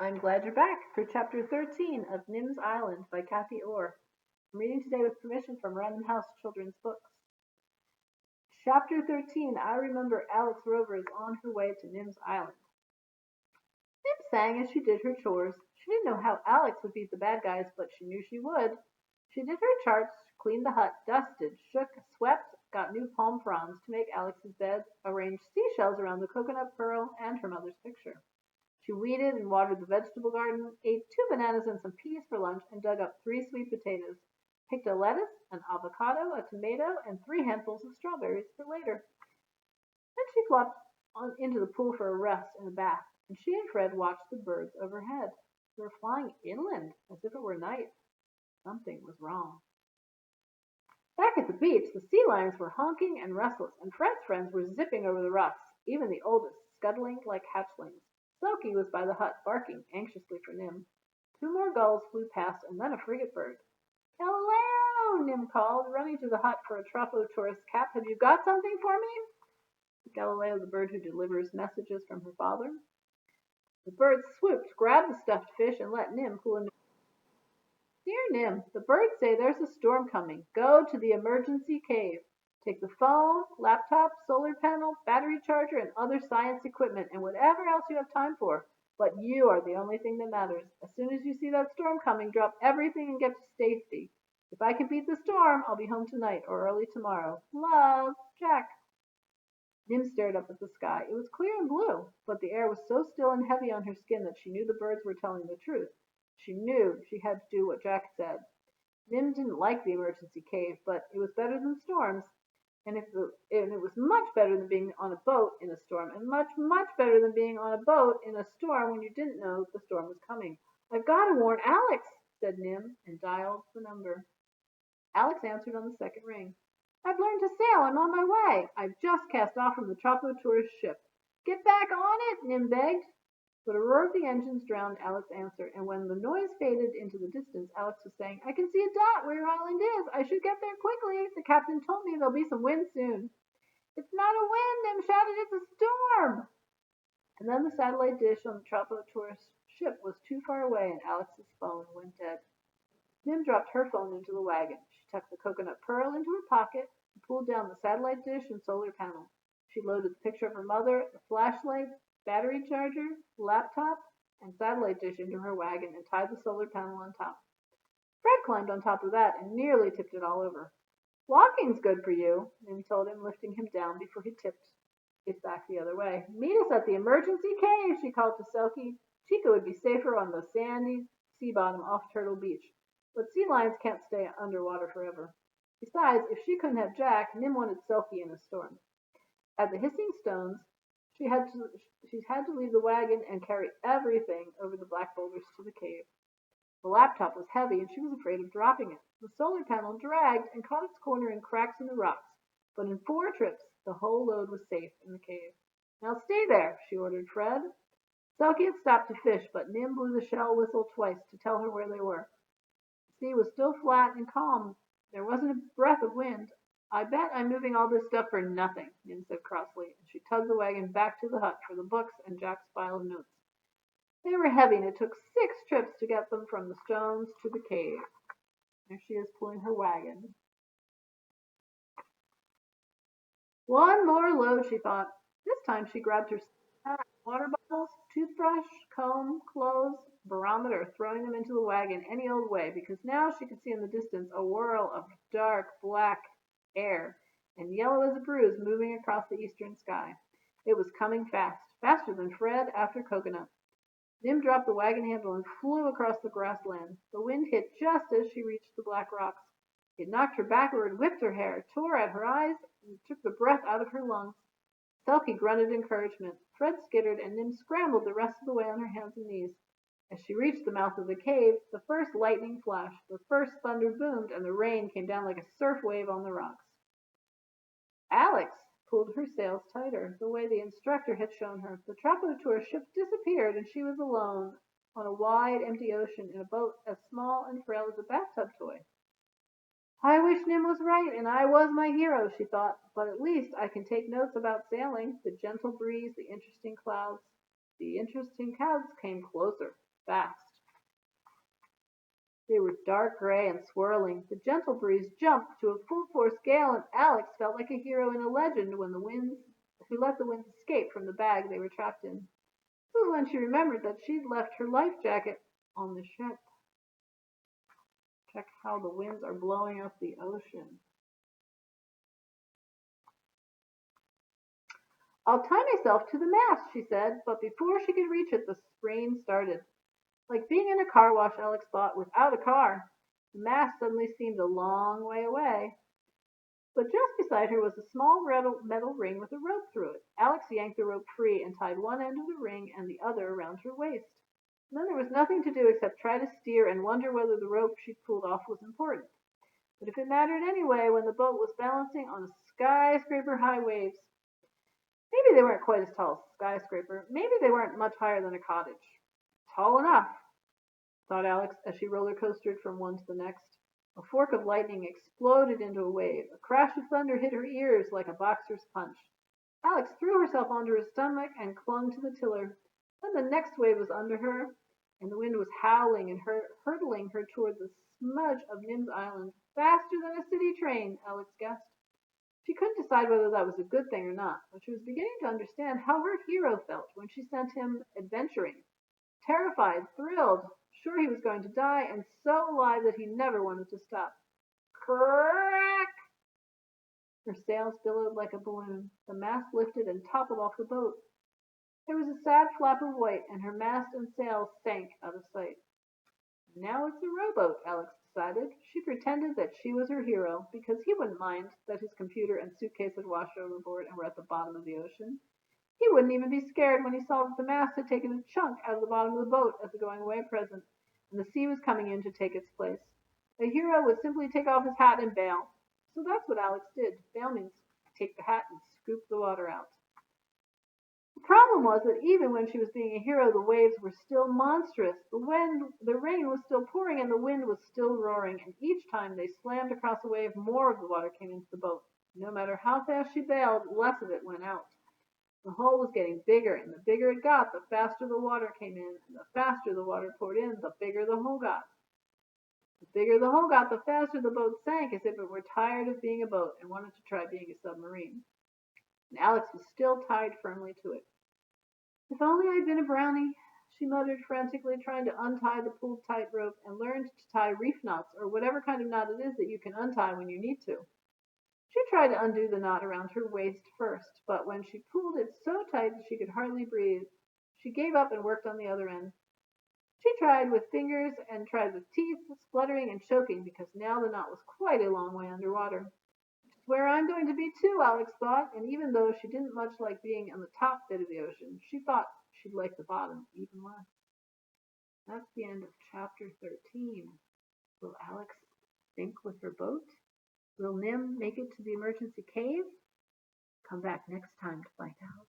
I'm glad you're back for Chapter 13 of Nim's Island by Kathy Orr. I'm reading today with permission from Random House Children's Books. Chapter 13, I remember Alex Rover is on her way to Nim's Island. Nim sang as she did her chores. She didn't know how Alex would beat the bad guys, but she knew she would. She did her charts, cleaned the hut, dusted, shook, swept, got new palm fronds to make Alex's bed, arranged seashells around the coconut pearl and her mother's picture. She weeded and watered the vegetable garden, ate 2 bananas and some peas for lunch, and dug up 3 sweet potatoes, picked a lettuce, an avocado, a tomato, and 3 handfuls of strawberries for later. Then she flopped into the pool for a rest and a bath, and she and Fred watched the birds overhead. They were flying inland as if it were night. Something was wrong. Back at the beach, the sea lions were honking and restless, and Fred's friends were zipping over the rocks, even the oldest scuttling like hatchlings. Silky was by the hut, barking anxiously for Nim. 2 more gulls flew past, and then a frigate bird. "Galileo!" Nim called, running to the hut for a Tropo tourist cap. "Have you got something for me?" Galileo, the bird who delivers messages from her father. The bird swooped, grabbed the stuffed fish, and let Nim pull him. "Dear Nim, the birds say there's a storm coming. Go to the emergency cave. Take the phone, laptop, solar panel, battery charger, and other science equipment, and whatever else you have time for. But you are the only thing that matters. As soon as you see that storm coming, drop everything and get to safety. If I can beat the storm, I'll be home tonight or early tomorrow. Love, Jack." Nim stared up at the sky. It was clear and blue, but the air was so still and heavy on her skin that she knew the birds were telling the truth. She knew she had to do what Jack said. Nim didn't like the emergency cave, but it was better than storms. And it was much better than being on a boat in a storm, and much, much better than being on a boat in a storm when you didn't know the storm was coming. "I've got to warn Alex," said Nim, and dialed the number. Alex answered on the second ring. "I've learned to sail. I'm on my way. I've just cast off from the Tropo tourist ship." "Get back on it," Nim begged. But a roar of the engines drowned Alex's answer, and when the noise faded into the distance, Alex was saying, "I can see a dot where your island is. I should get there quickly. The captain told me there'll be some wind soon." "It's not a wind," Nim shouted. "It's a storm." And then the satellite dish on the Tropo tourist ship was too far away, and Alex's phone went dead. Nim dropped her phone into the wagon. She tucked the coconut pearl into her pocket and pulled down the satellite dish and solar panel. She loaded the picture of her mother, the flashlight, battery charger, laptop, and satellite dish into her wagon and tied the solar panel on top. Fred climbed on top of that and nearly tipped it all over. "Walking's good for you," Nim told him, lifting him down before he tipped it back the other way. "Meet us at the emergency cave," she called to Selkie. Chica would be safer on the sandy sea bottom off Turtle Beach, but sea lions can't stay underwater forever. Besides, if she couldn't have Jack, Nim wanted Selkie in a storm. At the hissing stones, she had to leave the wagon and carry everything over the black boulders to the cave. The laptop was heavy, and she was afraid of dropping it. The solar panel dragged and caught its corner in cracks in the rocks, but in 4 trips the whole load was safe in the cave. "Now stay there," she ordered Fred. Selkie had stopped to fish, but Nim blew the shell whistle twice to tell her where they were. The sea was still flat and calm. There wasn't a breath of wind. "I bet I'm moving all this stuff for nothing," Nim said crossly, and she tugged the wagon back to the hut for the books and Jack's file of notes. They were heavy, and it took 6 trips to get them from the stones to the cave. There she is pulling her wagon. One more load, she thought. This time she grabbed her water bottles, toothbrush, comb, clothes, barometer, throwing them into the wagon any old way, because now she could see in the distance a whirl of dark black air, and yellow as a bruise moving across the eastern sky. It was coming fast, faster than Fred after Coconut. Nim dropped the wagon handle and flew across the grassland. The wind hit just as she reached the black rocks. It knocked her backward, whipped her hair, tore at her eyes, and took the breath out of her lungs. Selkie grunted encouragement. Fred skittered, and Nim scrambled the rest of the way on her hands and knees. As she reached the mouth of the cave, the first lightning flashed, the first thunder boomed, and the rain came down like a surf wave on the rocks. Alex pulled her sails tighter, the way the instructor had shown her. The Tropo tour ship disappeared, and she was alone on a wide, empty ocean in a boat as small and frail as a bathtub toy. "I wish Nim was right, and I was my hero," she thought, "but at least I can take notes about sailing, the gentle breeze, the interesting clouds." The interesting clouds came closer. fast. They were dark gray and swirling. The gentle breeze jumped to a full force gale, and Alex felt like a hero in a legend who let the winds escape from the bag they were trapped in. This was when she remembered that she'd left her life jacket on the ship. Check how the winds are blowing up the ocean. I'll tie myself to the mast, she said, but before she could reach it, the rain started. Like being in a car wash, Alex thought, without a car. The mast suddenly seemed a long way away. But just beside her was a small metal ring with a rope through it. Alex yanked the rope free and tied one end of the ring and the other around her waist. And then there was nothing to do except try to steer and wonder whether the rope she'd pulled off was important. But if it mattered anyway, when the boat was balancing on skyscraper-high waves, maybe they weren't quite as tall as a skyscraper. Maybe they weren't much higher than a cottage. Tall enough, thought Alex as she roller coastered from one to the next. A fork of lightning exploded into a wave. A crash of thunder hit her ears like a boxer's punch. Alex threw herself onto her stomach and clung to the tiller. Then the next wave was under her, and the wind was howling and hurtling her toward the smudge of Nim's Island. Faster than a city train, Alex guessed. She couldn't decide whether that was a good thing or not, but she was beginning to understand how her hero felt when she sent him adventuring. Terrified, thrilled, sure he was going to die, and so alive that he never wanted to stop. Crack! Her sails billowed like a balloon. The mast lifted and toppled off the boat. There was a sad flap of white, and her mast and sails sank out of sight. Now it's a rowboat, Alex decided. She pretended that she was her hero, because he wouldn't mind that his computer and suitcase had washed overboard and were at the bottom of the ocean. He wouldn't even be scared when he saw that the mast had taken a chunk out of the bottom of the boat as a going-away present, and the sea was coming in to take its place. A hero would simply take off his hat and bail. So that's what Alex did. Bail means take the hat and scoop the water out. The problem was that even when she was being a hero, the waves were still monstrous. The rain was still pouring, and the wind was still roaring, and each time they slammed across a wave, more of the water came into the boat. No matter how fast she bailed, less of it went out. The hole was getting bigger, and the bigger it got, the faster the water came in, and the faster the water poured in, the bigger the hole got. The bigger the hole got, the faster the boat sank, as if it were tired of being a boat and wanted to try being a submarine. And Alex was still tied firmly to it. If only I'd been a brownie, she muttered frantically, trying to untie the pulled tight rope, and learned to tie reef knots, or whatever kind of knot it is that you can untie when you need to. She tried to undo the knot around her waist first, but when she pulled it so tight that she could hardly breathe, she gave up and worked on the other end. She tried with fingers and tried with teeth, spluttering and choking, because now the knot was quite a long way underwater. Which is where I'm going to be too, Alex thought, and even though she didn't much like being on the top bit of the ocean, she thought she'd like the bottom even less. That's the end of chapter 13. Will Alex sink with her boat? Will Nim make it to the emergency cave? Come back next time to find out.